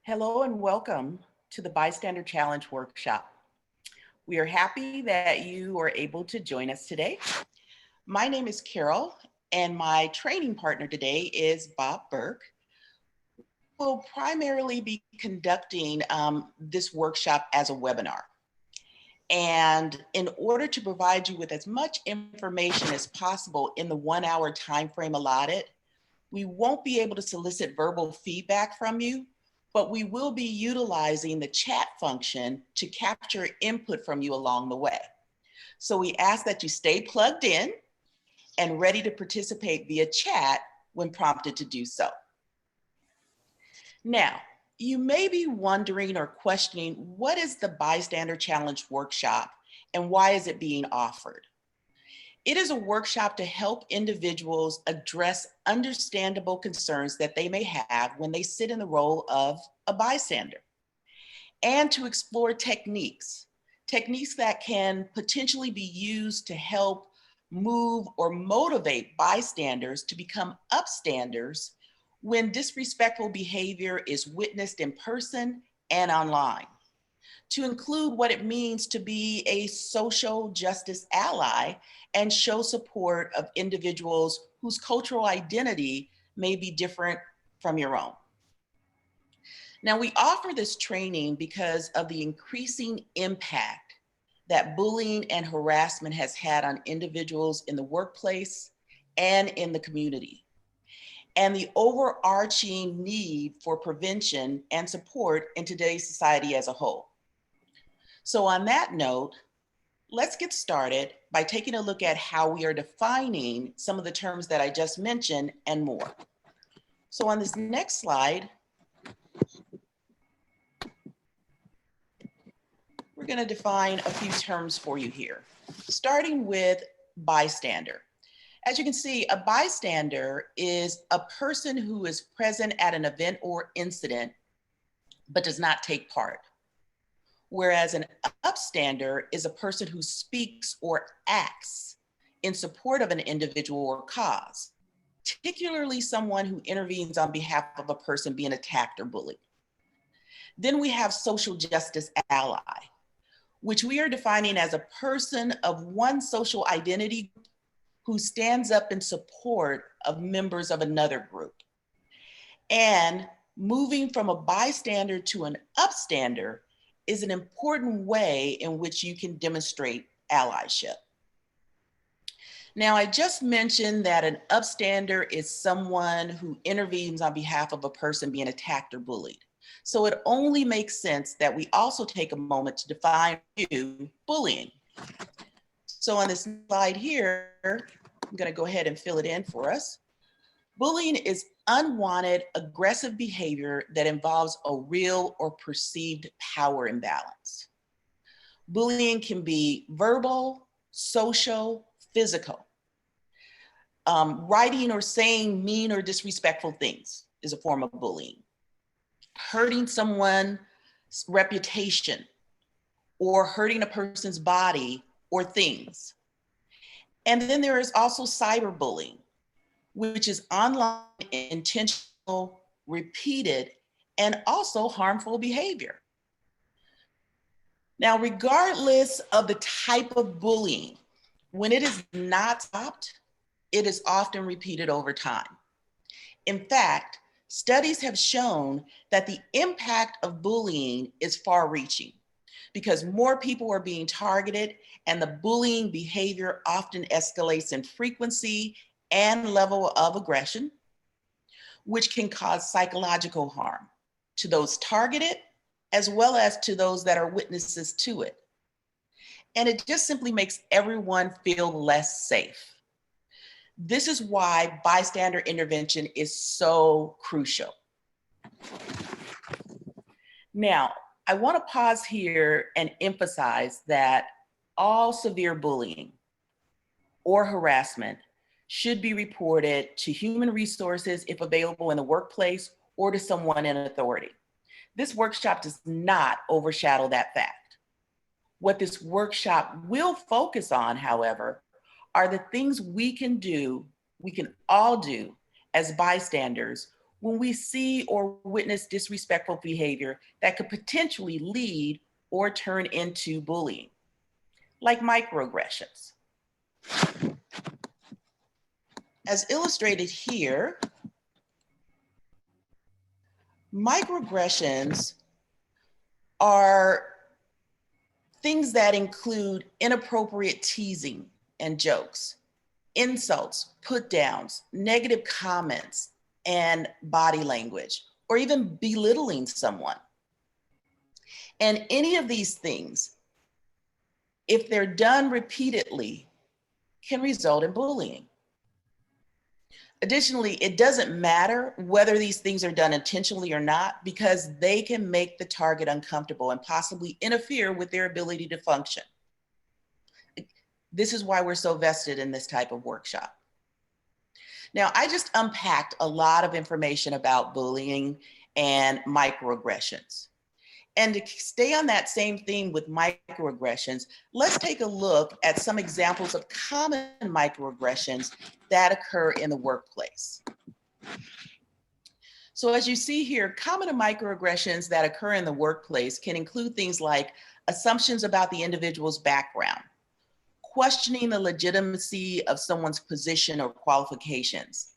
Hello and welcome to the Bystander Challenge workshop. We are happy that you are able to join us today. My name is Carol and my training partner today is Bob Burke. We'll primarily be conducting this workshop as a webinar. And in order to provide you with as much information as possible in the 1 hour time frame allotted, we won't be able to solicit verbal feedback from you, but we will be utilizing the chat function to capture input from you along the way. So we ask that you stay plugged in and ready to participate via chat when prompted to do so. Now, you may be wondering or questioning, what is the Bystander Challenge workshop and why is it being offered? It is a workshop to help individuals address understandable concerns that they may have when they sit in the role of a bystander, and to explore techniques that can potentially be used to help move or motivate bystanders to become upstanders when disrespectful behavior is witnessed in person and online, to include what it means to be a social justice ally and show support of individuals whose cultural identity may be different from your own. Now, we offer this training because of the increasing impact that bullying and harassment has had on individuals in the workplace and in the community, and the overarching need for prevention and support in today's society as a whole. So on that note, let's get started by taking a look at how we are defining some of the terms that I just mentioned and more. So on this next slide, we're going to define a few terms for you here, starting with bystander. As you can see, a bystander is a person who is present at an event or incident, but does not take part. Whereas an upstander is a person who speaks or acts in support of an individual or cause, particularly someone who intervenes on behalf of a person being attacked or bullied. Then we have social justice ally, which we are defining as a person of one social identity who stands up in support of members of another group. And moving from a bystander to an upstander is an important way in which you can demonstrate allyship. Now, I just mentioned that an upstander is someone who intervenes on behalf of a person being attacked or bullied. So it only makes sense that we also take a moment to define bullying. So on this slide here, I'm going to go ahead and fill it in for us. Bullying is unwanted, aggressive behavior that involves a real or perceived power imbalance. Bullying can be verbal, social, physical. Writing or saying mean or disrespectful things is a form of bullying. Hurting someone's reputation or hurting a person's body or things. And then there is also cyberbullying, which is online, intentional, repeated, and also harmful behavior. Now, regardless of the type of bullying, when it is not stopped, it is often repeated over time. In fact, studies have shown that the impact of bullying is far-reaching because more people are being targeted and the bullying behavior often escalates in frequency and level of aggression, which can cause psychological harm to those targeted as well as to those that are witnesses to it. And it just simply makes everyone feel less safe. This is why bystander intervention is so crucial. Now, I want to pause here and emphasize that all severe bullying or harassment should be reported to human resources if available in the workplace or to someone in authority. This workshop does not overshadow that fact. What this workshop will focus on, however, are the things we can all do as bystanders when we see or witness disrespectful behavior that could potentially lead or turn into bullying, like microaggressions. As illustrated here, microaggressions are things that include inappropriate teasing and jokes, insults, put downs, negative comments, and body language, or even belittling someone. And any of these things, if they're done repeatedly, can result in bullying. Additionally, it doesn't matter whether these things are done intentionally or not, because they can make the target uncomfortable and possibly interfere with their ability to function. This is why we're so vested in this type of workshop. Now, I just unpacked a lot of information about bullying and microaggressions. And to stay on that same theme with microaggressions, let's take a look at some examples of common microaggressions that occur in the workplace. So as you see here, common microaggressions that occur in the workplace can include things like assumptions about the individual's background, questioning the legitimacy of someone's position or qualifications,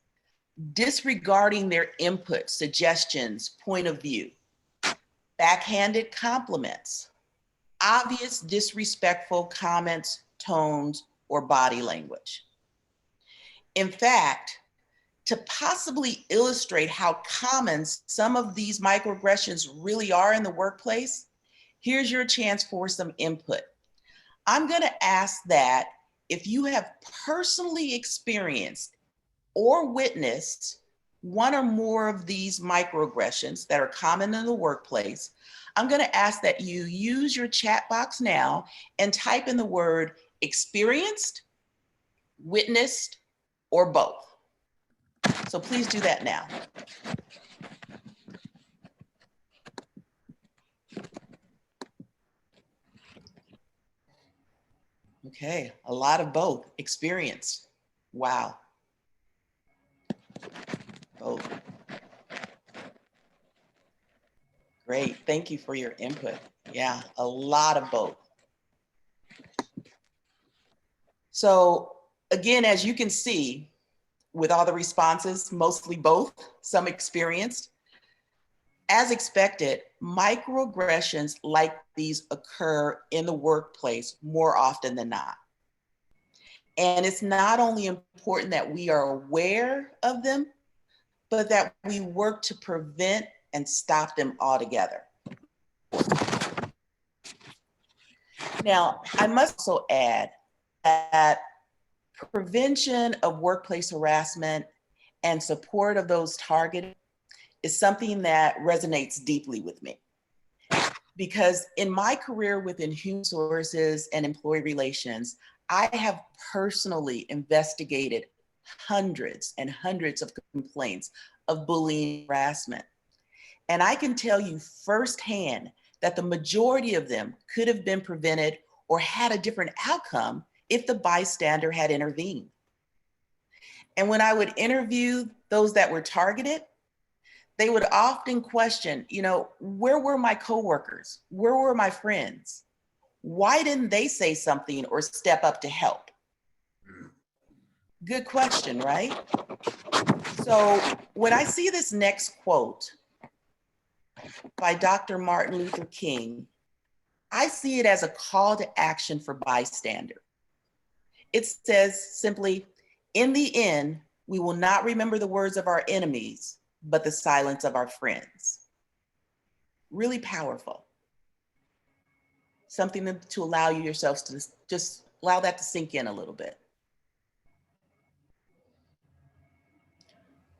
disregarding their input, suggestions, point of view, backhanded compliments, obvious disrespectful comments, tones, or body language. In fact, to possibly illustrate how common some of these microaggressions really are in the workplace, here's your chance for some input. I'm going to ask that if you have personally experienced or witnessed one or more of these microaggressions that are common in the workplace, I'm going to ask that you use your chat box now and type in the word experienced, witnessed, or both. So please do that now. Okay, a lot of both. Experienced. Wow. Both. Great, thank you for your input. Yeah, a lot of both. So again, as you can see, with all the responses, mostly both, some experienced. As expected, microaggressions like these occur in the workplace more often than not. And it's not only important that we are aware of them, but that we work to prevent and stop them altogether. Now, I must also add that prevention of workplace harassment and support of those targeted is something that resonates deeply with me. Because in my career within human resources and employee relations, I have personally investigated hundreds and hundreds of complaints of bullying and harassment. And I can tell you firsthand that the majority of them could have been prevented or had a different outcome if the bystander had intervened. And when I would interview those that were targeted, they would often question, where were my coworkers? Where were my friends? Why didn't they say something or step up to help? Good question, right? So when I see this next quote by Dr. Martin Luther King, I see it as a call to action for bystander. It says simply, in the end, we will not remember the words of our enemies, but the silence of our friends. Really powerful. Something to allow you yourselves to just allow that to sink in a little bit.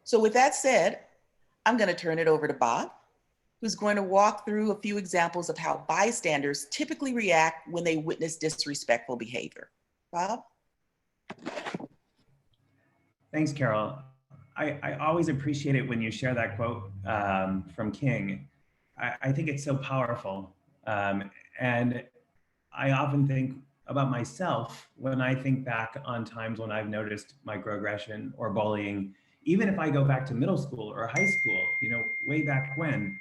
So with that said, I'm going to turn it over to Bob, who's going to walk through a few examples of how bystanders typically react when they witness disrespectful behavior. Bob? Thanks, Carol. I always appreciate it when you share that quote from King. I think it's so powerful. And I often think about myself when I think back on times when I've noticed microaggression or bullying Even if I go back to middle school or high school, you know, way back when,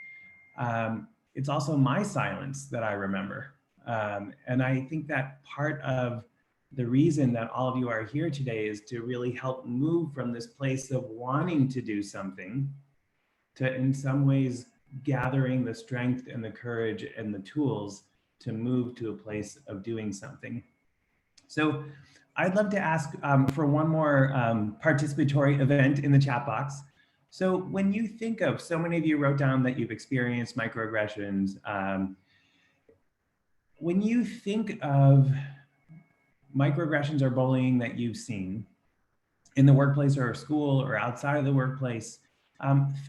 it's also my silence that I remember. And I think that part of the reason that all of you are here today is to really help move from this place of wanting to do something to, in some ways, gathering the strength and the courage and the tools to move to a place of doing something. So I'd love to ask for one more participatory event in the chat box. So when you think of, so many of you wrote down that you've experienced microaggressions. When you think of microaggressions or bullying that you've seen in the workplace or school or outside of the workplace,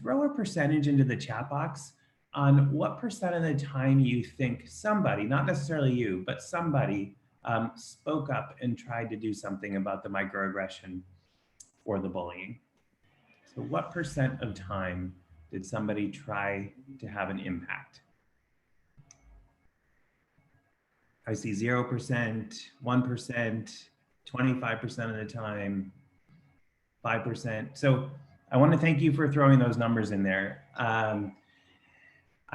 throw a percentage into the chat box on what percent of the time you think somebody, not necessarily you, but somebody spoke up and tried to do something about the microaggression or the bullying. So what percent of time did somebody try to have an impact? I see 0%, 1%, 25% of the time, 5%. So I want to thank you for throwing those numbers in there.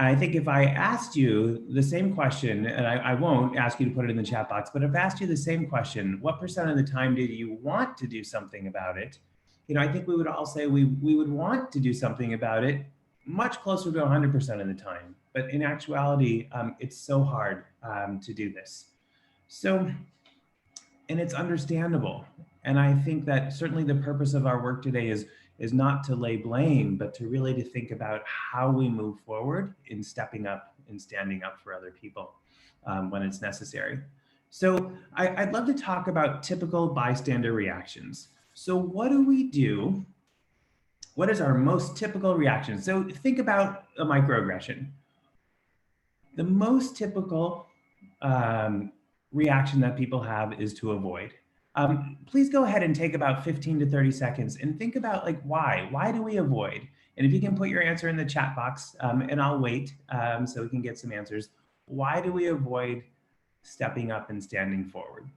I think if I asked you the same question, and I won't ask you to put it in the chat box, but if I asked you the same question, what percent of the time did you want to do something about it? You know, I think we would all say we would want to do something about it much closer to 100% of the time. But in actuality, it's so hard to do this. So, and it's understandable. And I think that certainly the purpose of our work today is not to lay blame, but to really to think about how we move forward in stepping up and standing up for other people when it's necessary. So I'd love to talk about typical bystander reactions. So what do we do? What is our most typical reaction? So think about a microaggression. The most typical reaction that people have is to avoid. Please go ahead and take about 15 to 30 seconds and think about like why do we avoid? And if you can put your answer in the chat box and I'll wait so we can get some answers. Why do we avoid stepping up and standing forward?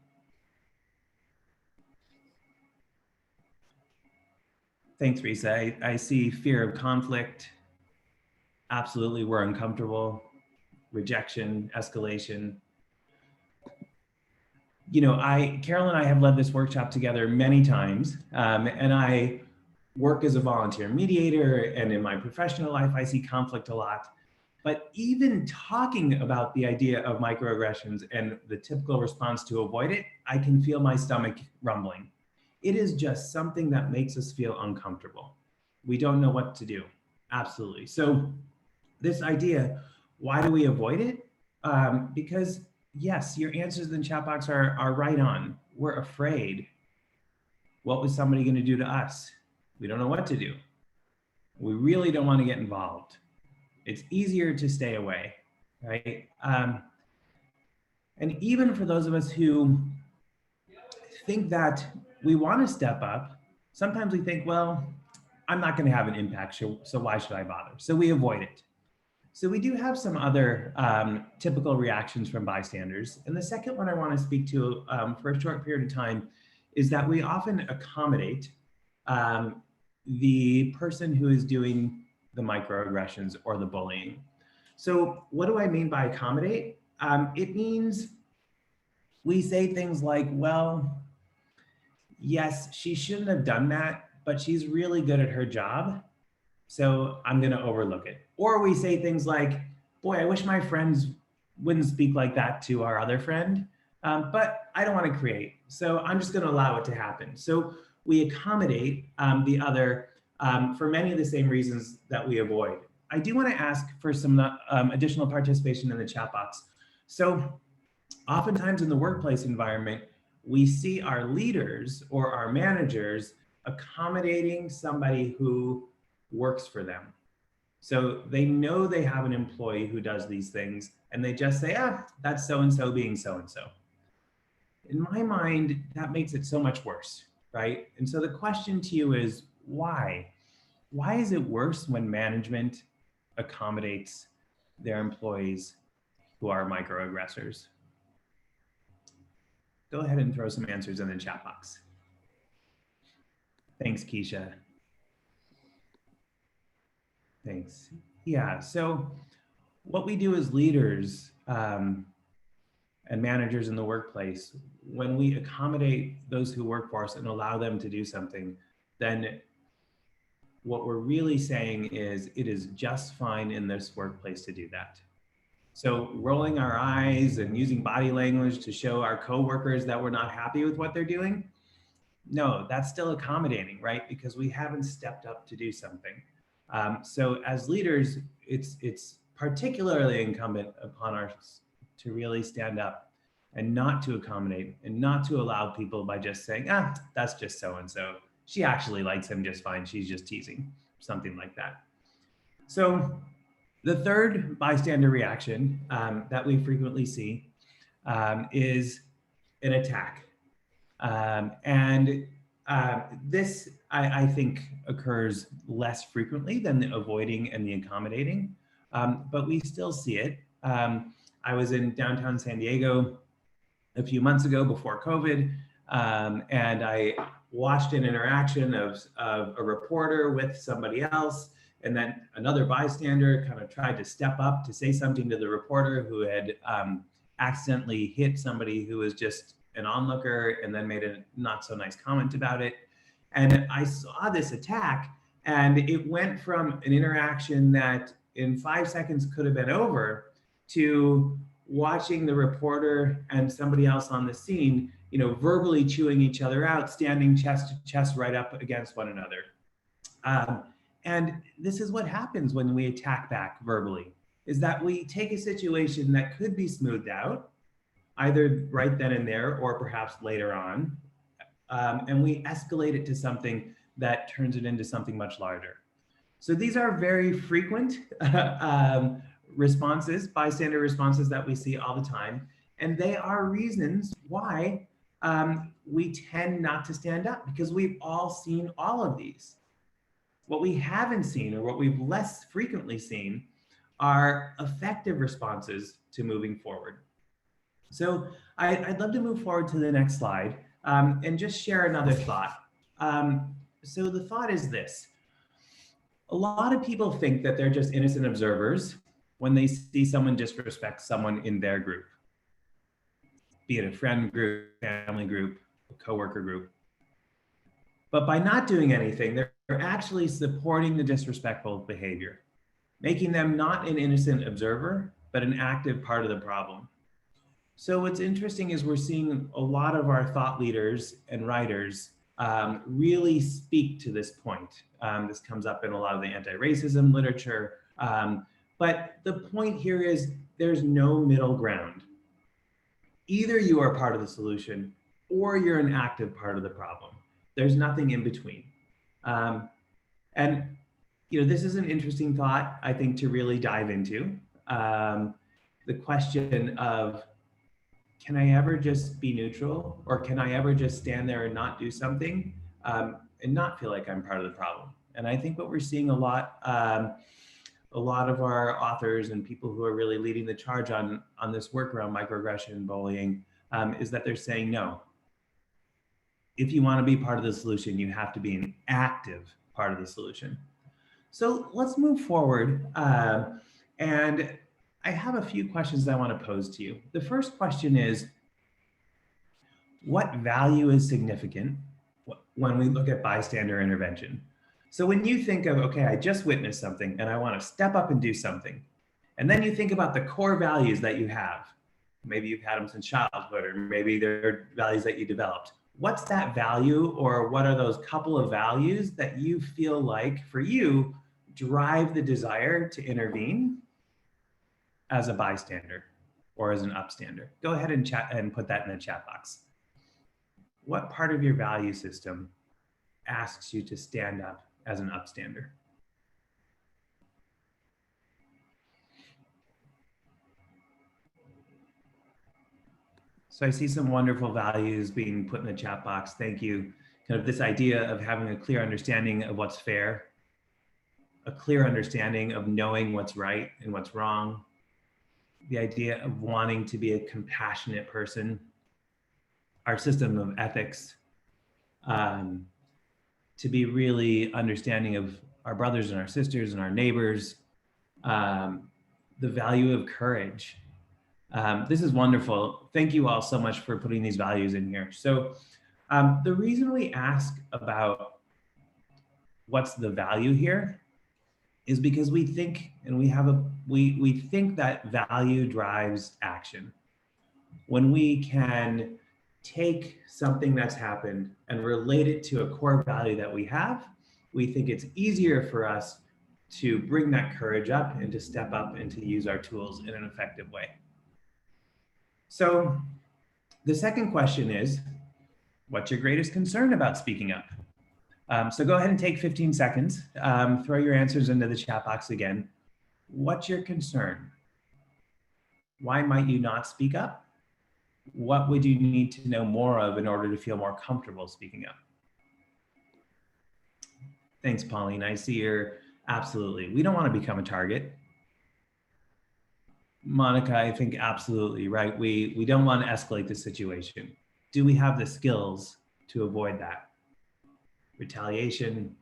Thanks, Risa. I see fear of conflict. Absolutely, we're uncomfortable. Rejection, escalation. You know, Carol and I have led this workshop together many times, and I work as a volunteer mediator, and in my professional life, I see conflict a lot. But even talking about the idea of microaggressions and the typical response to avoid it, I can feel my stomach rumbling. It is just something that makes us feel uncomfortable. We don't know what to do. Absolutely. So this idea, why do we avoid it? Because yes, your answers in the chat box are right on. We're afraid. What was somebody going to do to us? We don't know what to do. We really don't want to get involved. It's easier to stay away, right? And even for those of us who think that we want to step up, sometimes we think, well, I'm not going to have an impact, so why should I bother? So we avoid it. So we do have some other typical reactions from bystanders. And the second one I want to speak to for a short period of time is that we often accommodate the person who is doing the microaggressions or the bullying. So what do I mean by accommodate? It means we say things like, well, yes, she shouldn't have done that, but she's really good at her job, so I'm going to overlook it. Or we say things like, boy, I wish my friends wouldn't speak like that to our other friend, but I don't want to create, so I'm just going to allow it to happen. So we accommodate the other for many of the same reasons that we avoid. I do want to ask for some additional participation in the chat box. So oftentimes in the workplace environment, we see our leaders or our managers accommodating somebody who works for them. So they know they have an employee who does these things and they just say, ah, that's so-and-so being so-and-so. In my mind, that makes it so much worse, right? And so the question to you is, why? Why is it worse when management accommodates their employees who are microaggressors? Go ahead and throw some answers in the chat box. Thanks, Keisha. Thanks. Yeah, so what we do as leaders and managers in the workplace, when we accommodate those who work for us and allow them to do something, then what we're really saying is it is just fine in this workplace to do that. So rolling our eyes and using body language to show our coworkers that we're not happy with what they're doing, no, that's still accommodating, right? Because we haven't stepped up to do something. So as leaders, it's particularly incumbent upon us to really stand up and not to accommodate and not to allow people by just saying, ah, that's just so and so. She actually likes him just fine. She's just teasing, something like that. So the third bystander reaction that we frequently see is an attack. And this, I think, occurs less frequently than the avoiding and the accommodating, but we still see it. I was in downtown San Diego a few months ago before COVID, and I watched an interaction of a reporter with somebody else, and then another bystander kind of tried to step up to say something to the reporter who had accidentally hit somebody who was just an onlooker and then made a not so nice comment about it. And I saw this attack, and it went from an interaction that in 5 seconds could have been over to watching the reporter and somebody else on the scene, verbally chewing each other out, standing chest to chest right up against one another. And this is what happens when we attack back verbally, is that we take a situation that could be smoothed out, either right then and there or perhaps later on, and we escalate it to something that turns it into something much larger. So these are very frequent responses, bystander responses that we see all the time. And they are reasons why we tend not to stand up, because we've all seen all of these. What we haven't seen, or what we've less frequently seen, are effective responses to moving forward. So I'd love to move forward to the next slide and just share another thought. So the thought is this. A lot of people think that they're just innocent observers when they see someone disrespect someone in their group, be it a friend group, family group, a coworker group. But by not doing anything, they're actually supporting the disrespectful behavior, making them not an innocent observer, but an active part of the problem. So what's interesting is we're seeing a lot of our thought leaders and writers really speak to this point. This comes up in a lot of the anti-racism literature. But the point here is there's no middle ground. Either you are part of the solution or you're an active part of the problem. There's nothing in between. And this is an interesting thought, I think, to really dive into. The question of, can I ever just be neutral, or can I ever just stand there and not do something and not feel like I'm part of the problem? And I think what we're seeing a lot of our authors and people who are really leading the charge on this work around microaggression and bullying is that they're saying, no, if you want to be part of the solution, you have to be an active part of the solution. So let's move forward. And I have a few questions I want to pose to you. The first question is, what value is significant when we look at bystander intervention? So when you think of, okay, I just witnessed something and I want to step up and do something, and then you think about the core values that you have, maybe you've had them since childhood, or maybe they're values that you developed. What's that value, or what are those couple of values that you feel like for you drive the desire to intervene as a bystander or as an upstander? Go ahead and chat and put that in the chat box. What part of your value system asks you to stand up as an upstander? So I see some wonderful values being put in the chat box. Thank you. Kind of this idea of having a clear understanding of what's fair, a clear understanding of knowing what's right and what's wrong, the idea of wanting to be a compassionate person, our system of ethics, to be really understanding of our brothers and our sisters and our neighbors, the value of courage. This is wonderful. Thank you all so much for putting these values in here. So the reason we ask about what's the value here is because we think, and we think that value drives action. When we can take something that's happened and relate it to a core value that we have, we think it's easier for us to bring that courage up and to step up and to use our tools in an effective way. So the second question is, what's your greatest concern about speaking up? So go ahead and take 15 seconds, throw your answers into the chat box again. What's your concern? Why might you not speak up? What would you need to know more of in order to feel more comfortable speaking up? Thanks, Pauline. I see you're absolutely. We don't want to become a target. Monica, I think absolutely, right? We don't want to escalate the situation. Do we have the skills to avoid that? Retaliation?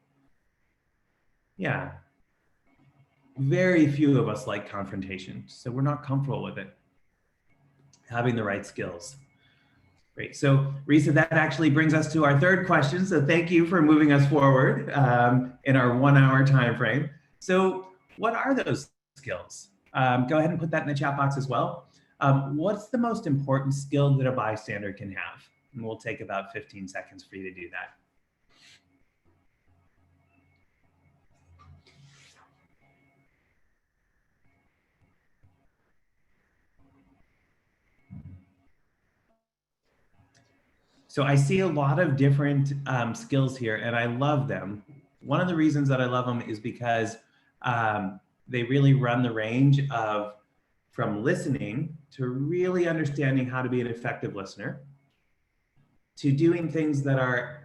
Yeah. Very few of us like confrontation, so we're not comfortable with it. Having the right skills. Great. So, Risa, that actually brings us to our third question. So, thank you for moving us forward in our 1 hour time frame. So, what are those skills? Go ahead and put that in the chat box as well. What's the most important skill that a bystander can have? And we'll take about 15 seconds for you to do that. So I see a lot of different skills here, and I love them. One of the reasons that I love them is because they really run the range of from listening to really understanding how to be an effective listener, to doing things that are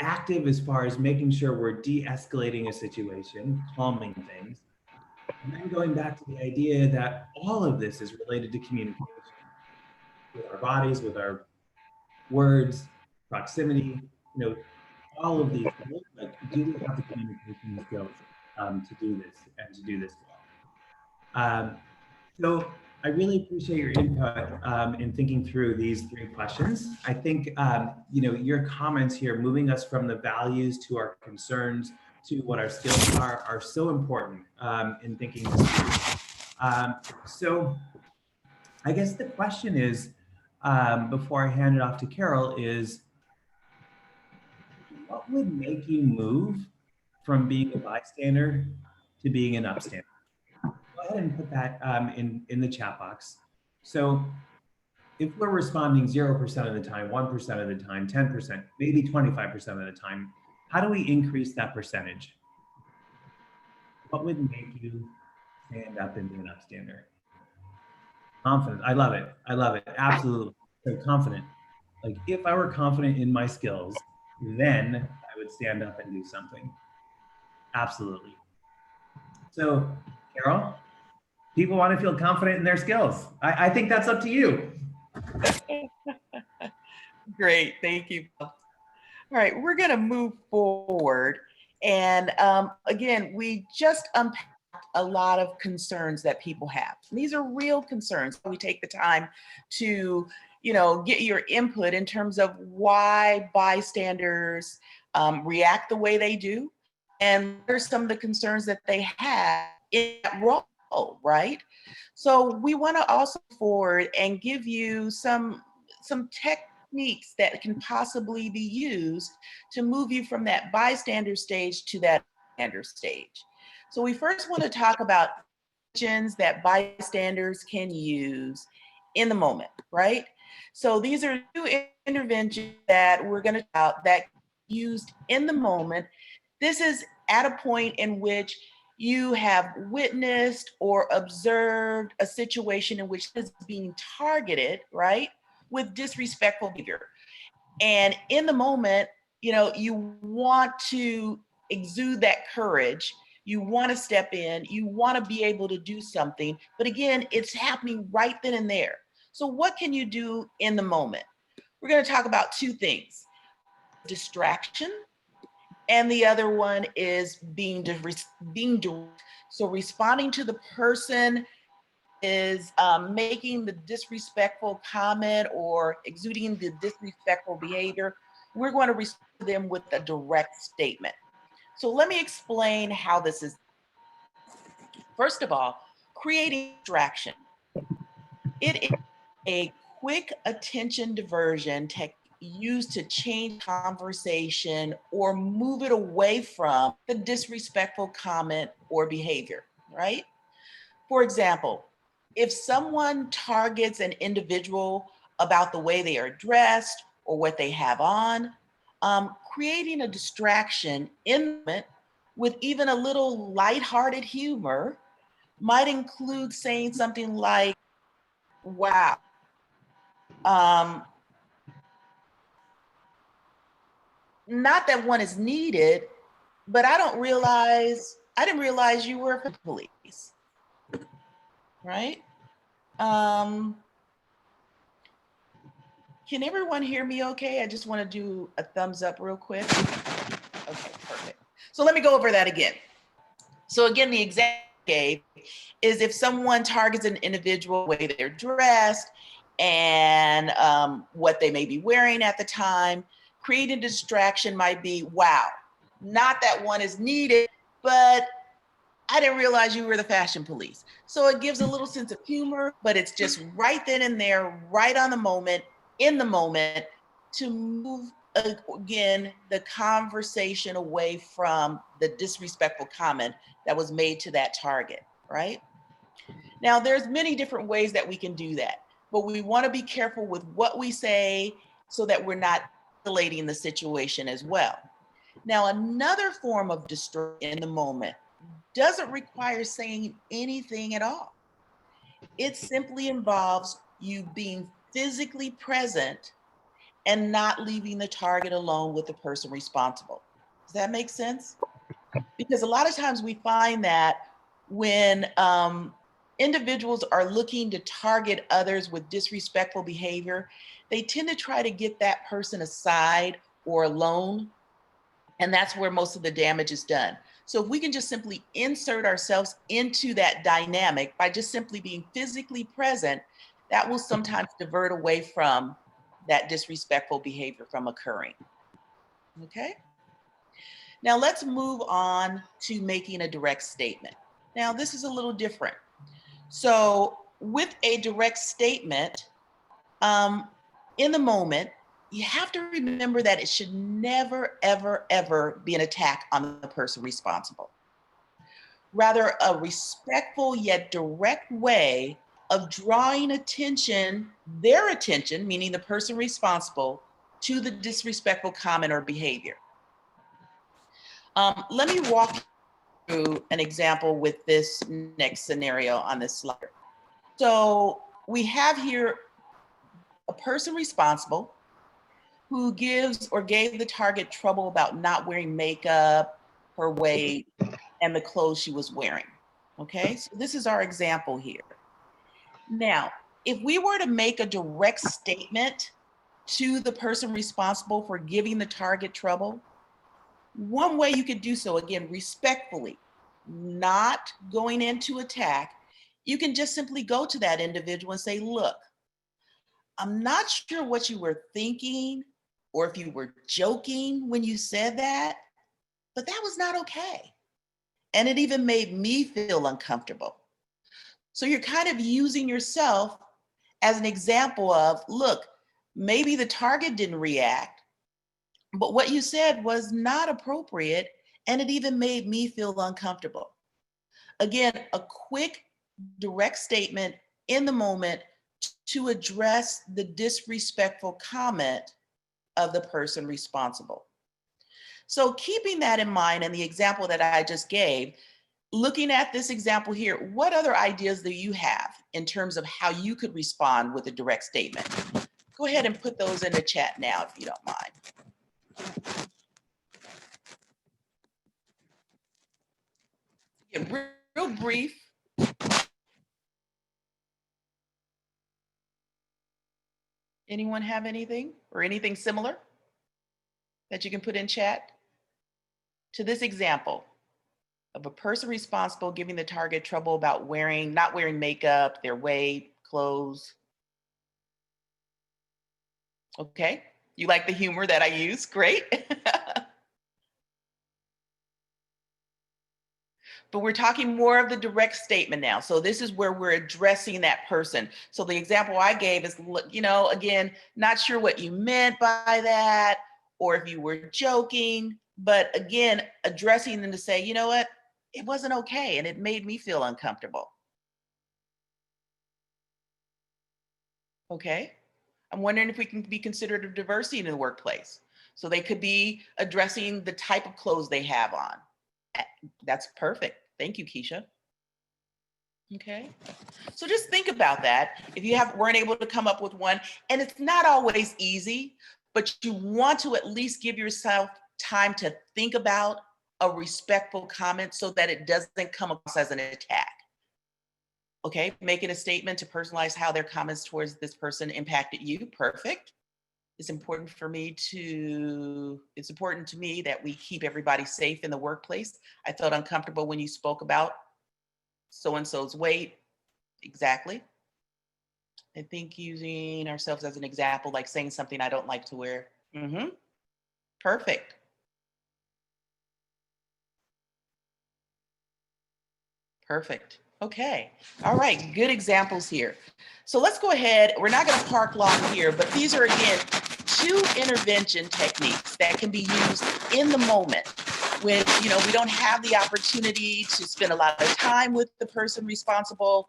active as far as making sure we're de-escalating a situation, calming things, and then going back to the idea that all of this is related to communication. With our bodies, with our words, proximity, all of these things, like, do we have the communication skills to do this and to do this well? So I really appreciate your input in thinking through these three questions. I think, your comments here, moving us from the values to our concerns to what our skills are so important in thinking this through. So I guess the question is, before I hand it off to Carol, is what would make you move from being a bystander to being an upstander? Go ahead and put that in the chat box. So if we're responding 0% of the time, 1% of the time, 10%, maybe 25% of the time, how do we increase that percentage? What would make you stand up and be an upstander? Confident. I love it. I love it. Absolutely. So confident. Like, if I were confident in my skills, then I would stand up and do something. Absolutely. So, Carol, people want to feel confident in their skills. I think that's up to you. Great. Thank you. All right. We're going to move forward. And again, we just unpacked a lot of concerns that people have. And these are real concerns. We take the time to, get your input in terms of why bystanders react the way they do, and what are some of the concerns that they have in that role, right? So we want to also forward and give you some techniques that can possibly be used to move you from that bystander stage to that upstander stage. So we first want to talk about interventions that bystanders can use in the moment, right? So these are 2 interventions that we're going to talk about that used in the moment. This is at a point in which you have witnessed or observed a situation in which is being targeted, right, with disrespectful behavior. And in the moment, you want to exude that courage. You want to step in, you want to be able to do something, but again, it's happening right then and there. So what can you do in the moment? We're going to talk about 2 things: distraction And the other one is being direct. So responding to the person is making the disrespectful comment or exuding the disrespectful behavior. We're going to respond to them with a direct statement. So let me explain how this is. First of all, creating distraction. It is a quick attention diversion technique used to change conversation or move it away from the disrespectful comment or behavior, right? For example, if someone targets an individual about the way they are dressed or what they have on, creating a distraction in the moment with even a little lighthearted humor might include saying something like, wow, um, not that one is needed, but I didn't realize you were from police, right? Can everyone hear me okay? I just want to do a thumbs up real quick. Okay, perfect. So let me go over that again. So again, the example I gave is if someone targets an individual, the way they're dressed and what they may be wearing at the time, creating a distraction might be, wow, not that one is needed, but I didn't realize you were the fashion police. So it gives a little sense of humor, but it's just right then and there, right on the moment, in the moment, to move again the conversation away from the disrespectful comment that was made to that target, right? Now, there's many different ways that we can do that, but we want to be careful with what we say so that we're not escalating the situation as well. Now, another form of distress in the moment doesn't require saying anything at all. It simply involves you being physically present and not leaving the target alone with the person responsible. Does that make sense? Because a lot of times we find that when individuals are looking to target others with disrespectful behavior, they tend to try to get that person aside or alone, and that's where most of the damage is done. So if we can just simply insert ourselves into that dynamic by just simply being physically present, that will sometimes divert away from that disrespectful behavior from occurring. Okay? Now let's move on to making a direct statement. Now this is a little different. So with a direct statement, in the moment, you have to remember that it should never, ever, ever be an attack on the person responsible. Rather, a respectful yet direct way of drawing attention, their attention, meaning the person responsible, to the disrespectful comment or behavior. Let me walk through an example with this next scenario on this slide. So we have here a person responsible who gives or gave the target trouble about not wearing makeup, her weight, and the clothes she was wearing. Okay, so this is our example here. Now, if we were to make a direct statement to the person responsible for giving the target trouble, one way you could do so, again, respectfully, not going into attack, you can just simply go to that individual and say, look, I'm not sure what you were thinking or if you were joking when you said that, but that was not okay. And it even made me feel uncomfortable. So you're kind of using yourself as an example of, look, maybe the target didn't react, but what you said was not appropriate and it even made me feel uncomfortable. Again, a quick, direct statement in the moment to address the disrespectful comment of the person responsible. So keeping that in mind and the example that I just gave, looking at this example here, what other ideas do you have in terms of how you could respond with a direct statement? Go ahead and put those in the chat now if you don't mind. Get real brief. Anyone have anything or anything similar that you can put in chat? to this example of a person responsible giving the target trouble about not wearing makeup, their weight, clothes. Okay, you like the humor that I use? Great. But we're talking more of the direct statement now. So this is where we're addressing that person. So the example I gave is, again, not sure what you meant by that, or if you were joking, but again, addressing them to say, you know what, it wasn't okay and it made me feel uncomfortable. Okay. I'm wondering if we can be considered a diversity in the workplace. So they could be addressing the type of clothes they have on. That's perfect. Thank you, Keisha. Okay. So just think about that. If you weren't able to come up with one, and it's not always easy, but you want to at least give yourself time to think about a respectful comment so that it doesn't come across as an attack. Okay, making a statement to personalize how their comments towards this person impacted you. Perfect. It's important to me that we keep everybody safe in the workplace. I felt uncomfortable when you spoke about so-and-so's weight. Exactly. I think using ourselves as an example, like saying something I don't like to wear. Perfect. Perfect. Okay. All right. Good examples here. So let's go ahead. We're not going to park long here, but these are, again, 2 intervention techniques that can be used in the moment when, we don't have the opportunity to spend a lot of time with the person responsible,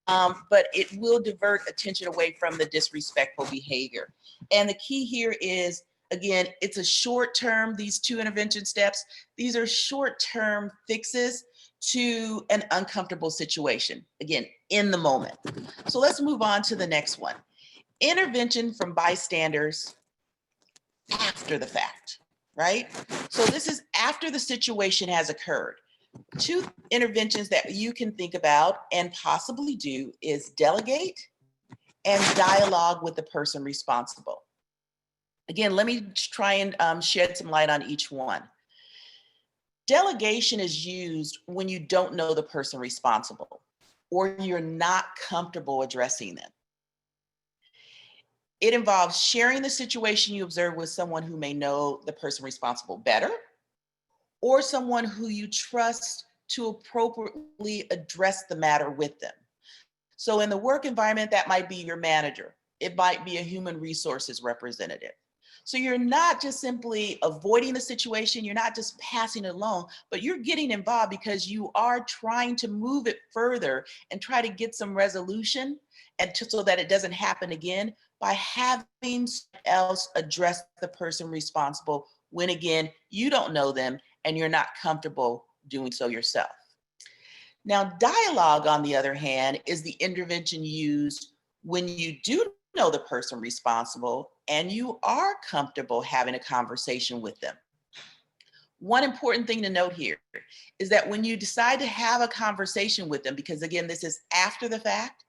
but it will divert attention away from the disrespectful behavior. And the key here is, again, it's a short-term, these 2 intervention steps, these are short-term fixes to an uncomfortable situation, again, in the moment. So let's move on to the next one. Intervention from bystanders after the fact, right? So this is after the situation has occurred. 2 interventions that you can think about and possibly do is delegate and dialogue with the person responsible. Again, let me try and shed some light on each one. Delegation is used when you don't know the person responsible or you're not comfortable addressing them. It involves sharing the situation you observe with someone who may know the person responsible better or someone who you trust to appropriately address the matter with them. So in the work environment, that might be your manager. It might be a human resources representative. So you're not just simply avoiding the situation, you're not just passing it along, but you're getting involved because you are trying to move it further and try to get some resolution so that it doesn't happen again by having someone else address the person responsible when, again, you don't know them and you're not comfortable doing so yourself. Now, dialogue, on the other hand, is the intervention used when you do know the person responsible and you are comfortable having a conversation with them. One important thing to note here is that when you decide to have a conversation with them, because again, this is after the fact,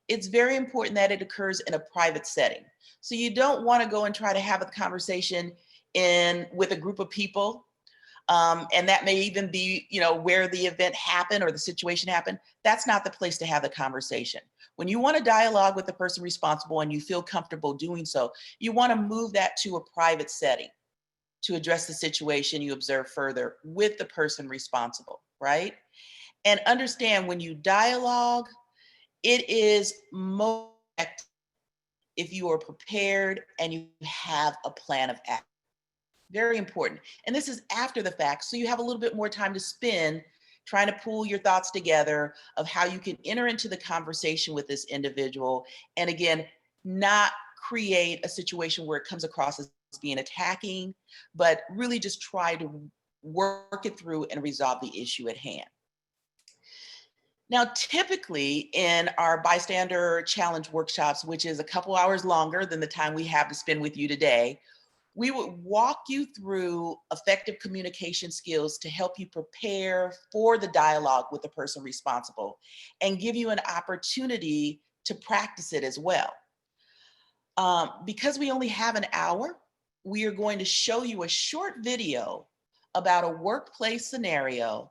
it's very important that it occurs in a private setting. So you don't want to go and try to have a conversation with a group of people. And that may even be, where the event happened or the situation happened. That's not the place to have the conversation. When you want to dialogue with the person responsible and you feel comfortable doing so, you want to move that to a private setting to address the situation you observe further with the person responsible, right? And understand when you dialogue, it is most effective if you are prepared and you have a plan of action. Very important. And this is after the fact, so you have a little bit more time to spend trying to pull your thoughts together of how you can enter into the conversation with this individual. And again, not create a situation where it comes across as being attacking, but really just try to work it through and resolve the issue at hand. Now, typically in our bystander challenge workshops, which is a couple hours longer than the time we have to spend with you today, we would walk you through effective communication skills to help you prepare for the dialogue with the person responsible and give you an opportunity to practice it as well. Because we only have an hour, we are going to show you a short video about a workplace scenario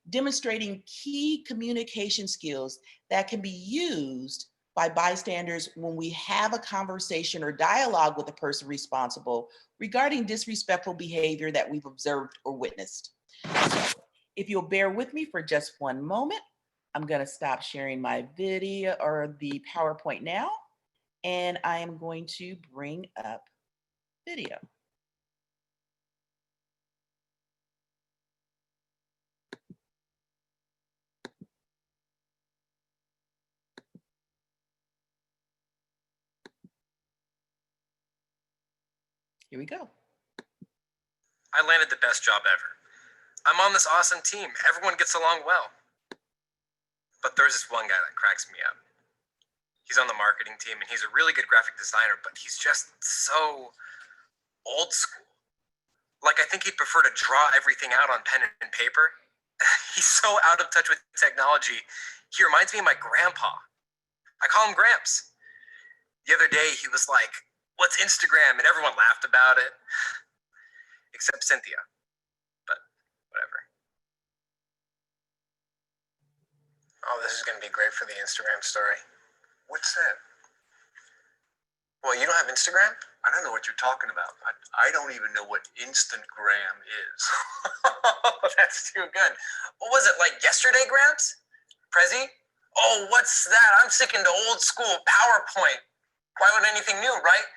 demonstrating key communication skills that can be used by bystanders when we have a conversation or dialogue with the person responsible regarding disrespectful behavior that we've observed or witnessed. So, if you'll bear with me for just one moment, I'm going to stop sharing my video or the PowerPoint now, and I am going to bring up video. Here we go. I landed the best job ever. I'm on this awesome team. Everyone gets along well. But there's this one guy that cracks me up. He's on the marketing team and he's a really good graphic designer, but he's just so old school. Like, I think he'd prefer to draw everything out on pen and paper. He's so out of touch with technology. He reminds me of my grandpa. I call him Gramps. The other day he was like, "What's Instagram?" And everyone laughed about it. Except Cynthia. But whatever. Oh, this is going to be great for the Instagram story. What's that? Well, you don't have Instagram? I don't know what you're talking about. I don't even know what Instagram is. That's too good. What was it, like yesterday, Gramps? Prezi? Oh, what's that? I'm sick into old school PowerPoint. Why would anything new, right?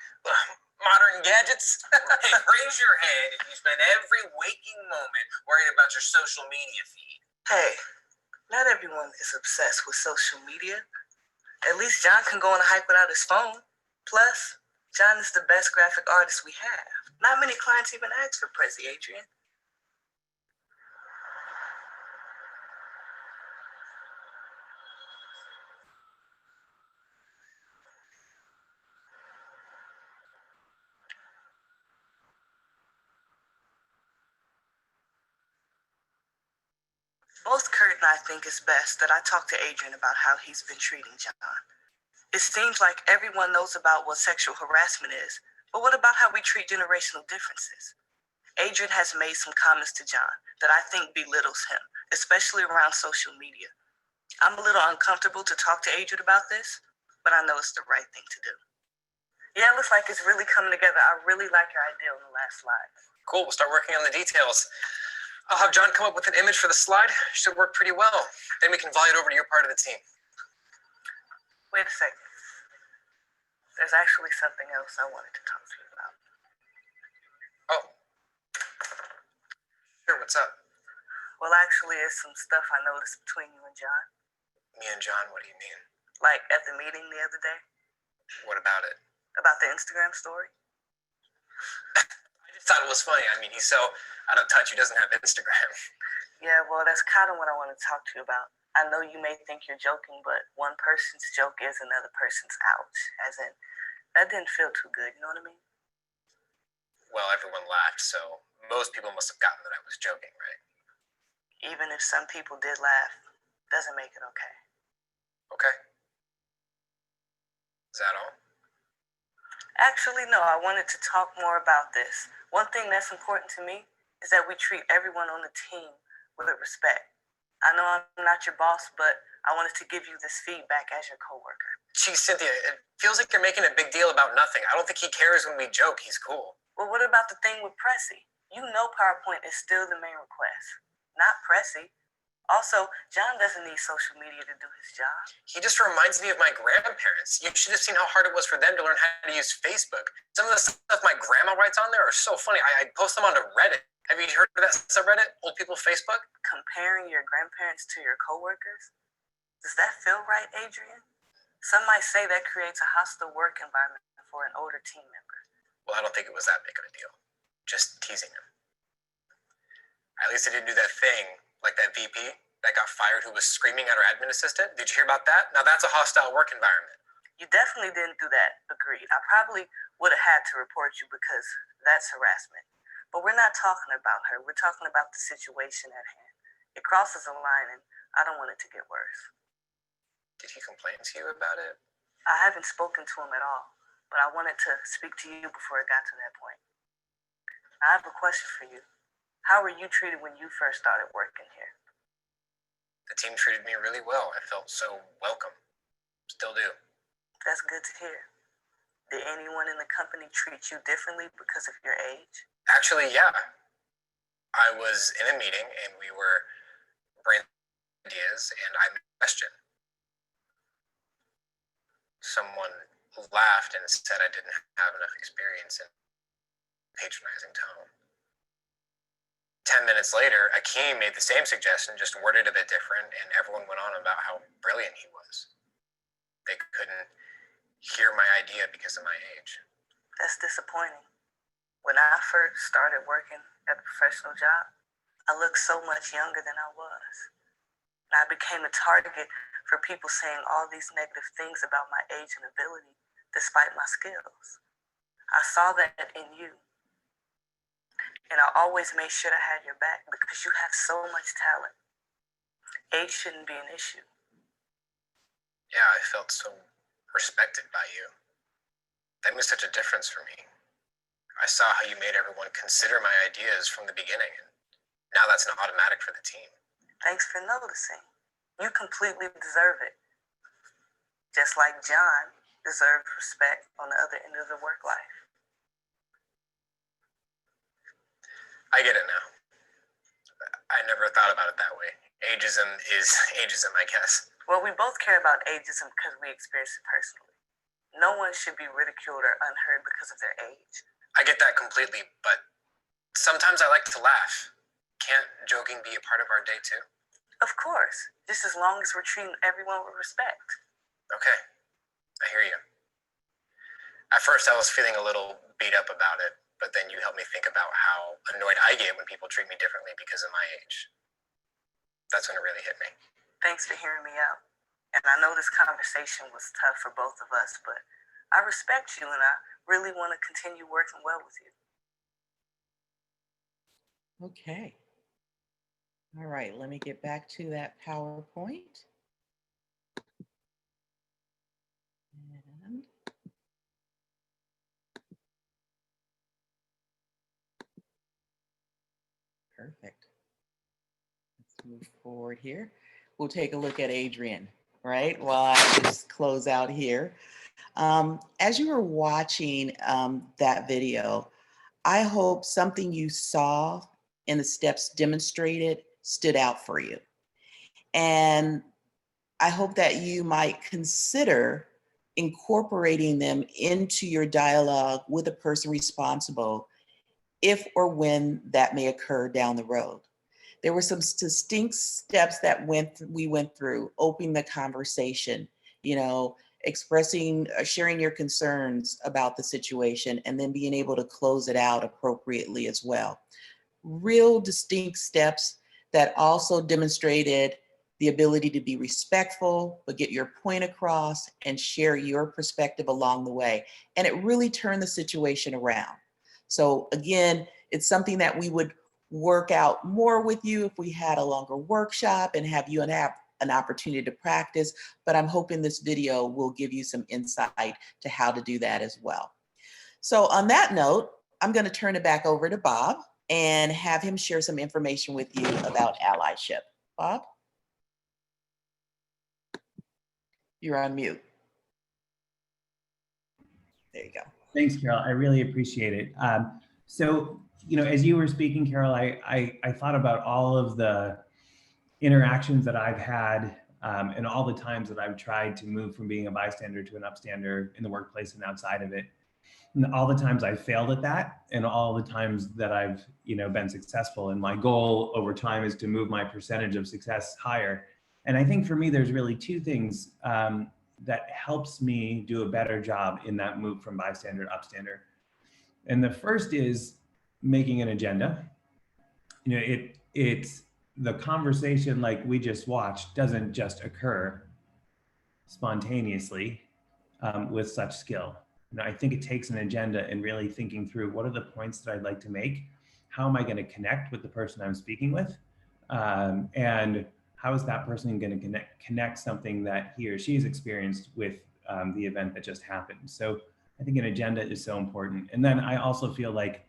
Modern gadgets? Hey, raise your hand if you spend every waking moment worrying about your social media feed. Hey, not everyone is obsessed with social media. At least John can go on a hike without his phone. Plus, John is the best graphic artist we have. Not many clients even ask for Prezi, Adrian. Both Kurt and I think it's best that I talk to Adrian about how he's been treating John. It seems like everyone knows about what sexual harassment is, but what about how we treat generational differences? Adrian has made some comments to John that I think belittles him, especially around social media. I'm a little uncomfortable to talk to Adrian about this, but I know it's the right thing to do. Yeah, it looks like it's really coming together. I really like your idea on the last slide. Cool, we'll start working on the details. I'll have John come up with an image for the slide. Should work pretty well. Then we can volley it over to your part of the team. Wait a second. There's actually something else I wanted to talk to you about. Oh. Sure, what's up? Well, actually, it's some stuff I noticed between you and John. Me and John, what do you mean? Like at the meeting the other day, What about it? about the Instagram story. I just thought it was funny. I mean, he's so out of touch, he doesn't have Instagram. Yeah, well, that's kind of what I want to talk to you about. I know you may think you're joking, but one person's joke is another person's ouch. As in, that didn't feel too good, you know what I mean? Well, everyone laughed, so most people must have gotten that I was joking, right? Even if some people did laugh, doesn't make it okay. Okay. Is that all? Actually, no, I wanted to talk more about this. One thing that's important to me is that we treat everyone on the team with respect. I know I'm not your boss, but I wanted to give you this feedback as your coworker. Geez, Cynthia, it feels like you're making a big deal about nothing. I don't think he cares when we joke. He's cool. Well, what about the thing with Prezi? You know PowerPoint is still the main request, not Prezi. Also, John doesn't need social media to do his job. He just reminds me of my grandparents. You should have seen how hard it was for them to learn how to use Facebook. Some of the stuff my grandma writes on there are so funny. I post them onto Reddit. Have you heard of that subreddit, Old People Facebook? Comparing your grandparents to your coworkers? Does that feel right, Adrian? Some might say that creates a hostile work environment for an older team member. Well, I don't think it was that big of a deal. Just teasing him. At least I didn't do that thing, like that VP that got fired who was screaming at her admin assistant. Did you hear about that? Now that's a hostile work environment. You definitely didn't do that, agreed. I probably would have had to report you because that's harassment. But we're not talking about her. We're talking about the situation at hand. It crosses a line and I don't want it to get worse. Did he complain to you about it? I haven't spoken to him at all, but I wanted to speak to you before it got to that point. I have a question for you. How were you treated when you first started working here? The team treated me really well. I felt so welcome. Still do. That's good to hear. Did anyone in the company treat you differently because of your age? Actually, yeah. I was in a meeting and we were brainstorming ideas and I made a question. Someone laughed and said I didn't have enough experience in patronizing tone. 10 minutes later, Akeem made the same suggestion, just worded a bit different, and everyone went on about how brilliant he was. They couldn't hear my idea because of my age. That's disappointing. When I first started working at a professional job, I looked so much younger than I was. And I became a target for people saying all these negative things about my age and ability, despite my skills. I saw that in you. And I always made sure I had your back because you have so much talent. Age shouldn't be an issue. Yeah, I felt so respected by you. That made such a difference for me. I saw how you made everyone consider my ideas from the beginning, and now that's an automatic for the team. Thanks for noticing. You completely deserve it. Just like John deserves respect on the other end of the work life. I get it now. I never thought about it that way. Ageism is ageism, I guess. Well, we both care about ageism because we experience it personally. No one should be ridiculed or unheard because of their age. I get that completely, but sometimes I like to laugh. Can't joking be a part of our day too? Of course, just as long as we're treating everyone with respect. Okay, I hear you. At first I was feeling a little beat up about it, but then you helped me think about how annoyed I get when people treat me differently because of my age. That's when it really hit me. Thanks for hearing me out. And I know this conversation was tough for both of us, but I respect you and I really want to continue working well with you. Okay. All right, let me get back to that PowerPoint. And perfect. Let's move forward here. We'll take a look at Adrian, right? While I just close out here. As you were watching that video, I hope something you saw in the steps demonstrated stood out for you. And I hope that you might consider incorporating them into your dialogue with the person responsible if or when that may occur down the road. There were some distinct steps that we went through, opening the conversation, expressing, sharing your concerns about the situation, and then being able to close it out appropriately as well. Real distinct steps that also demonstrated the ability to be respectful, but get your point across and share your perspective along the way. And it really turned the situation around. So again, it's something that we would work out more with you if we had a longer workshop and have you have an opportunity to practice, but I'm hoping this video will give you some insight to how to do that as well. So on that note, I'm going to turn it back over to Bob and have him share some information with you about allyship. Bob? You're on mute. There you go. Thanks, Carol. I really appreciate it. So, as you were speaking, Carol, I thought about all of the interactions that I've had and all the times that I've tried to move from being a bystander to an upstander in the workplace and outside of it. And all the times I've failed at that and all the times that I've, been successful. And my goal over time is to move my percentage of success higher. And I think for me, there's really two things that helps me do a better job in that move from bystander to upstander. And the first is making an agenda. It's the conversation like we just watched doesn't just occur spontaneously with such skill. I think it takes an agenda and really thinking through what are the points that I'd like to make? How am I going to connect with the person I'm speaking with? And how is that person going to connect something that he or she's experienced with the event that just happened? So I think an agenda is so important. And then I also feel like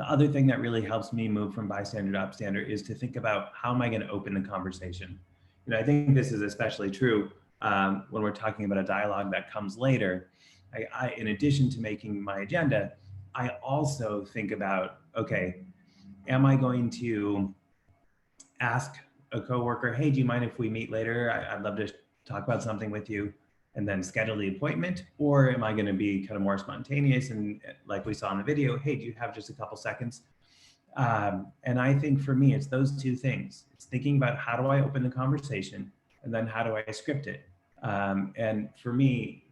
The other thing that really helps me move from bystander to upstander is to think about how am I going to open the conversation. You know, I think this is especially true when we're talking about a dialogue that comes later. In addition to making my agenda, I also think about, okay, am I going to ask a coworker, hey, do you mind if we meet later? I'd love to talk about something with you, and then schedule the appointment? Or am I going to be kind of more spontaneous and, like we saw in the video, hey, do you have just a couple seconds? And I think for me, it's those two things. It's thinking about how do I open the conversation, and then how do I script it? And for me,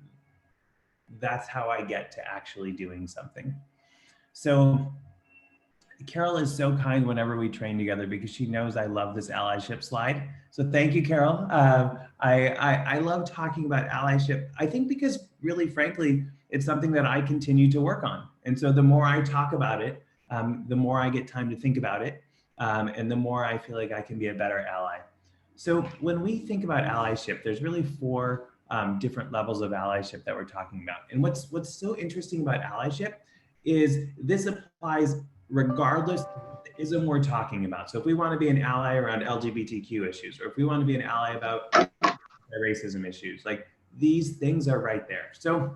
that's how I get to actually doing something. So Carol is so kind whenever we train together because she knows I love this allyship slide. So thank you, Carol. I love talking about allyship. I think because really, frankly, it's something that I continue to work on. And so the more I talk about it, the more I get time to think about it, and the more I feel like I can be a better ally. So when we think about allyship, there's really four different levels of allyship that we're talking about. And what's so interesting about allyship is this applies regardless of the ism we're talking about. So if we want to be an ally around LGBTQ issues, or if we want to be an ally about racism issues, like these things are right there. So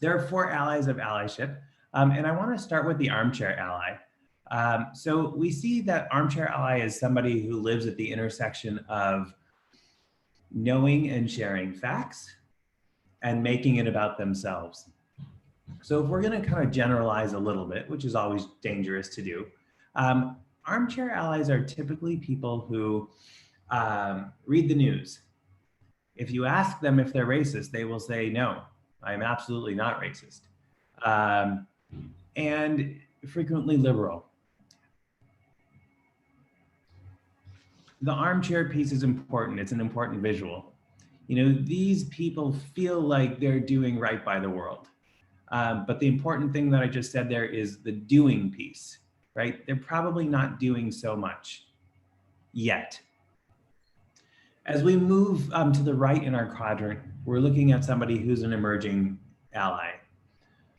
there are four allies of allyship. And I want to start with the armchair ally. So we see that armchair ally is somebody who lives at the intersection of knowing and sharing facts and making it about themselves. So if we're going to kind of generalize a little bit, which is always dangerous to do, armchair allies are typically people who read the news. If you ask them if they're racist, they will say, no, I'm absolutely not racist. And frequently liberal. The armchair piece is important. It's an important visual. You know, these people feel like they're doing right by the world. But the important thing that I just said there is the doing piece, right? They're probably not doing so much yet. As we move to the right in our quadrant, we're looking at somebody who's an emerging ally.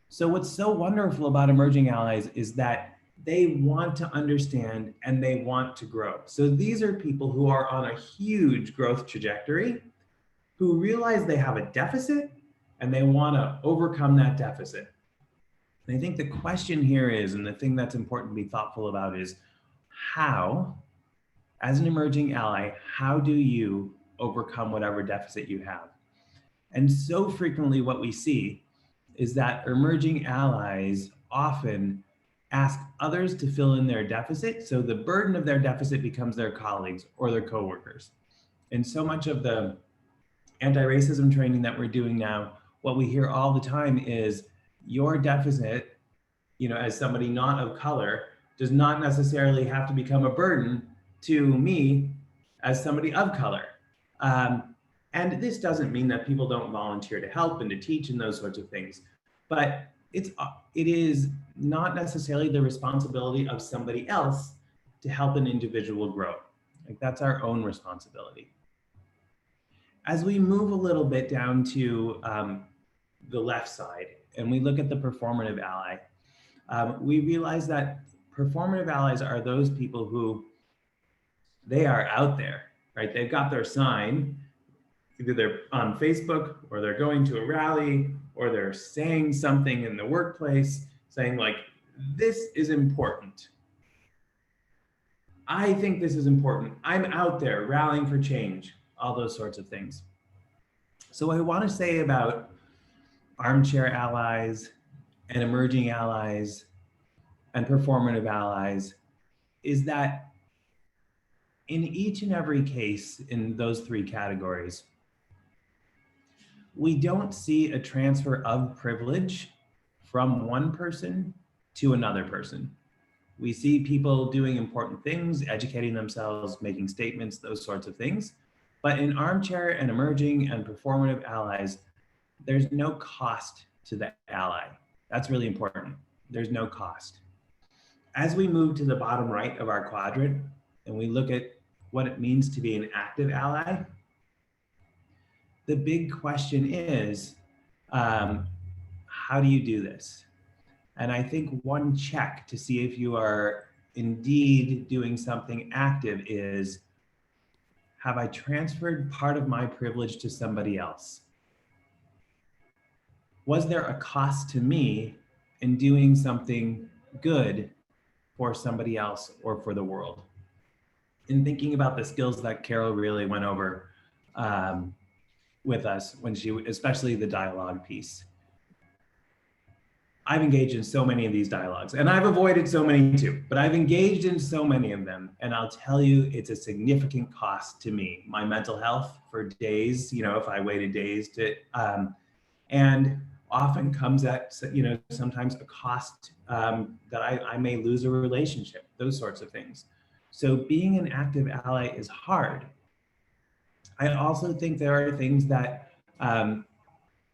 So what's so wonderful about emerging allies is that they want to understand and they want to grow. So these are people who are on a huge growth trajectory, who realize they have a deficit and they want to overcome that deficit. And I think the question here is, and the thing that's important to be thoughtful about is, how, as an emerging ally, how do you overcome whatever deficit you have? And so frequently what we see is that emerging allies often ask others to fill in their deficit, so the burden of their deficit becomes their colleagues or their coworkers. And so much of the anti-racism training that we're doing now, what we hear all the time is your deficit, you know, as somebody not of color, does not necessarily have to become a burden to me as somebody of color. And this doesn't mean that people don't volunteer to help and to teach and those sorts of things, but it is not necessarily the responsibility of somebody else to help an individual grow. Like, that's our own responsibility. As we move a little bit down to the left side and we look at the performative ally, we realize that performative allies are those people who, they are out there, right? They've got their sign, either they're on Facebook or they're going to a rally or they're saying something in the workplace saying like, this is important. I think this is important. I'm out there rallying for change, all those sorts of things. So what I want to say about armchair allies and emerging allies and performative allies is that in each and every case in those three categories, we don't see a transfer of privilege from one person to another person. We see people doing important things, educating themselves, making statements, those sorts of things. But in armchair and emerging and performative allies, there's no cost to the ally. That's really important. There's no cost. As we move to the bottom right of our quadrant and we look at what it means to be an active ally, the big question is, how do you do this? And I think one check to see if you are indeed doing something active is, have I transferred part of my privilege to somebody else? Was there a cost to me in doing something good for somebody else or for the world? In thinking about the skills that Carol really went over with us when she, especially the dialogue piece. I've engaged in so many of these dialogues, and I've avoided so many too, but I've engaged in so many of them. And I'll tell you, it's a significant cost to me, my mental health for days, you know, if I waited days to, and often comes at, you know, sometimes a cost that I may lose a relationship, those sorts of things. So being an active ally is hard. I also think there are things that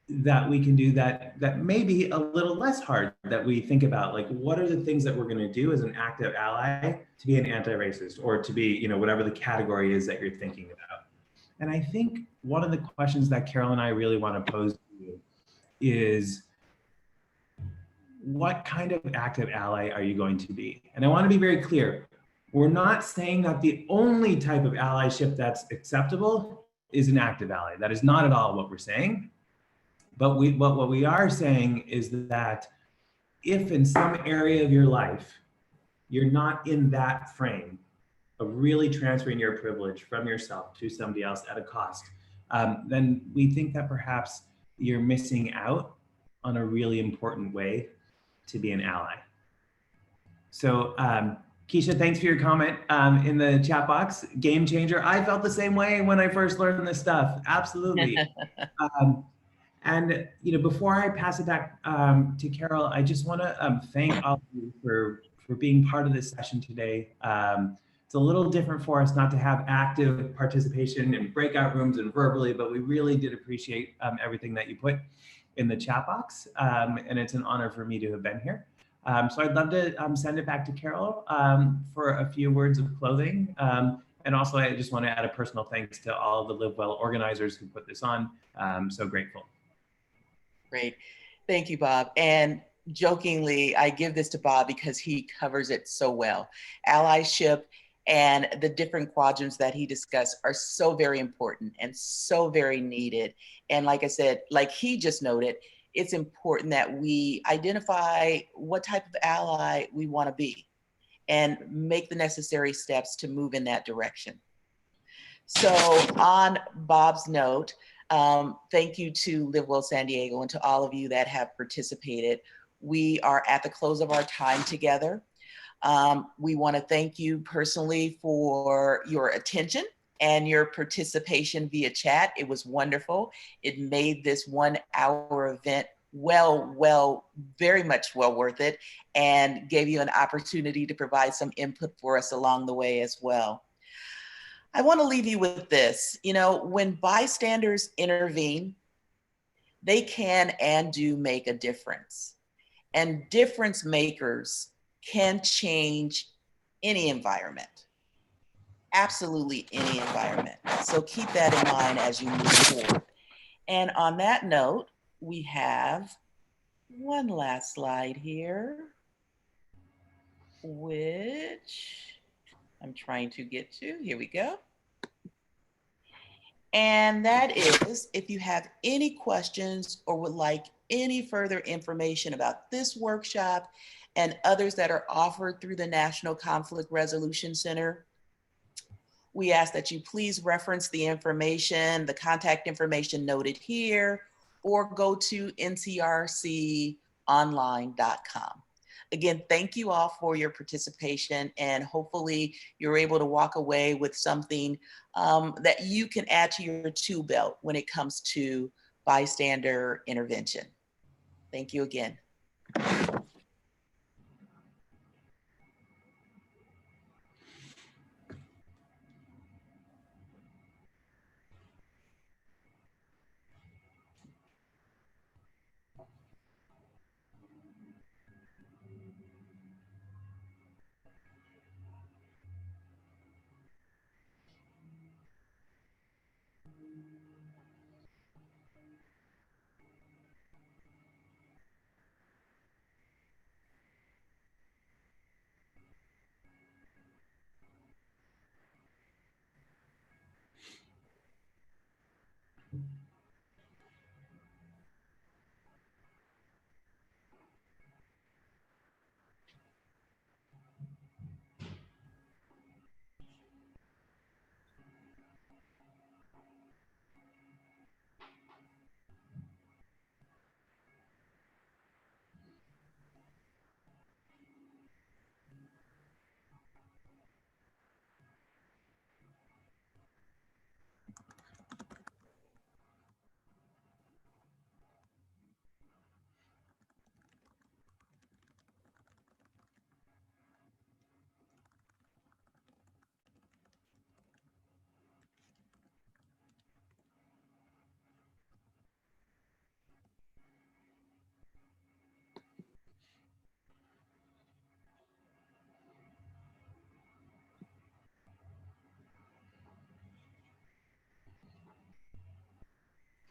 that we can do that may be a little less hard that we think about, like what are the things that we're going to do as an active ally to be an anti-racist or to be, you know, whatever the category is that you're thinking about. And I think one of the questions that Carol and I really want to pose to you is, what kind of active ally are you going to be? And I want to be very clear. We're not saying that the only type of allyship that's acceptable is an active ally. That is not at all what we're saying. But what we are saying is that if in some area of your life, you're not in that frame of really transferring your privilege from yourself to somebody else at a cost, then we think that perhaps you're missing out on a really important way to be an ally. So Keisha, thanks for your comment in the chat box. Game changer. I felt the same way when I first learned this stuff. Absolutely. And you know, before I pass it back to Carol, I just want to thank all of you for being part of this session today. It's a little different for us not to have active participation in breakout rooms and verbally, but we really did appreciate everything that you put in the chat box, and it's an honor for me to have been here. So I'd love to send it back to Carol for a few words of closing. And also, I just want to add a personal thanks to all of the Live Well organizers who put this on. So grateful. Great. Thank you, Bob. And jokingly, I give this to Bob because he covers it so well. Allyship and the different quadrants that he discussed are so very important and so very needed. And like I said, like he just noted, it's important that we identify what type of ally we want to be and make the necessary steps to move in that direction. So on Bob's note, thank you to Live Well San Diego and to all of you that have participated. We are at the close of our time together. We want to thank you personally for your attention and your participation via chat. It was wonderful. It made this 1 hour event very much well worth it, and gave you an opportunity to provide some input for us along the way as well. I want to leave you with this. You know, when bystanders intervene, they can and do make a difference. And difference makers can change any environment, absolutely any environment. So keep that in mind as you move forward. And on that note, we have one last slide here, which I'm trying to get to. Here we go. And that is, if you have any questions or would like any further information about this workshop and others that are offered through the National Conflict Resolution Center, we ask that you please reference the information, the contact information noted here, or go to ncrconline.com. Again, thank you all for your participation, and hopefully you're able to walk away with something that you can add to your tool belt when it comes to bystander intervention. Thank you again.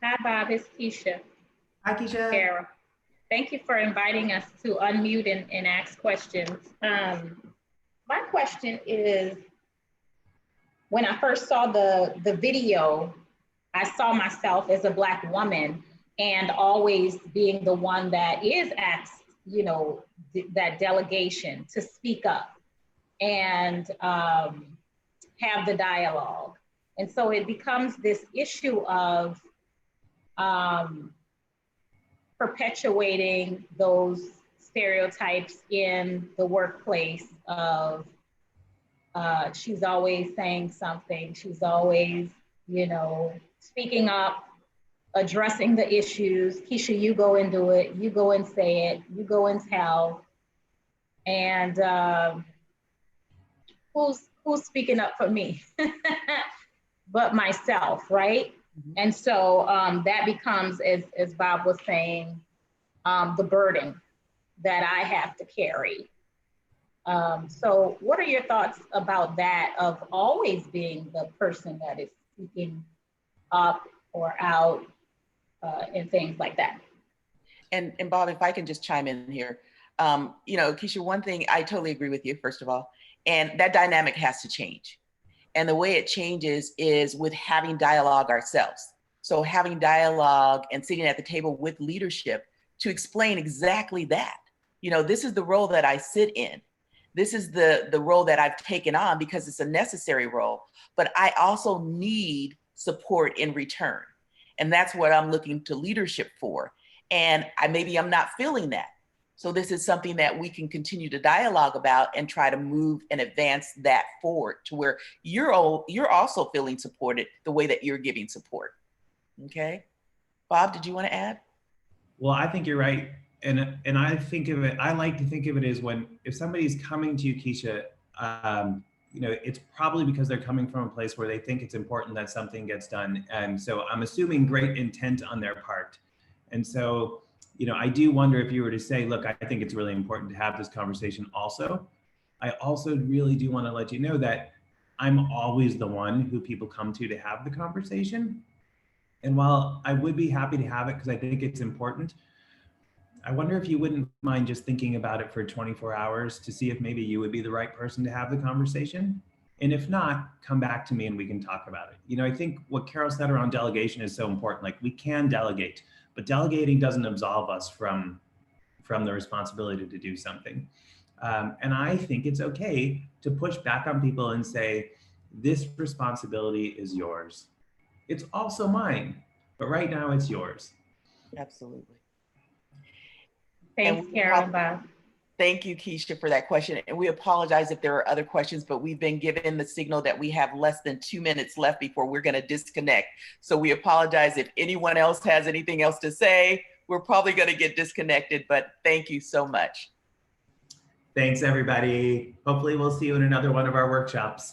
Hi, Bob. It's Keisha. Hi, Keisha. Carol. Thank you for inviting us to unmute and ask questions. My question is, when I first saw the video, I saw myself as a Black woman and always being the one that is asked, you know, that delegation to speak up and have the dialogue. And so it becomes this issue of perpetuating those stereotypes in the workplace of she's always saying something, she's always, you know, speaking up, addressing the issues. Keisha, you go and do it, you go and say it, you go and tell. And who's speaking up for me but myself, right? Mm-hmm. And so that becomes, as Bob was saying, the burden that I have to carry. So what are your thoughts about that, of always being the person that is speaking up or out and things like that? And Bob, if I can just chime in here, you know, Keisha, one thing, I totally agree with you, first of all, and that dynamic has to change. And the way it changes is with having dialogue ourselves. So having dialogue and sitting at the table with leadership to explain exactly that. You know, this is the role that I sit in. This is the role that I've taken on because it's a necessary role, but I also need support in return. And that's what I'm looking to leadership for. And maybe I'm not feeling that. So this is something that we can continue to dialogue about and try to move and advance that forward to where you're also feeling supported the way that you're giving support. Okay. Bob, did you want to add? Well, I think you're right. And I think of it, I like to think of it as if somebody's coming to you, Keisha, you know, it's probably because they're coming from a place where they think it's important that something gets done. And so I'm assuming great intent on their part. And so, you know, I do wonder if you were to say, look, I think it's really important to have this conversation also. I also really do want to let you know that I'm always the one who people come to have the conversation. And while I would be happy to have it because I think it's important, I wonder if you wouldn't mind just thinking about it for 24 hours to see if maybe you would be the right person to have the conversation. And if not, come back to me and we can talk about it. You know, I think what Carol said around delegation is so important. Like, we can delegate, but delegating doesn't absolve us from the responsibility to do something. And I think it's okay to push back on people and say, this responsibility is yours. It's also mine, but right now it's yours. Absolutely. Thanks, Carol. Bob. Thank you, Keisha, for that question. And we apologize if there are other questions, but we've been given the signal that we have less than 2 minutes left before we're going to disconnect. So we apologize if anyone else has anything else to say. We're probably going to get disconnected, but thank you so much. Thanks, everybody. Hopefully we'll see you in another one of our workshops.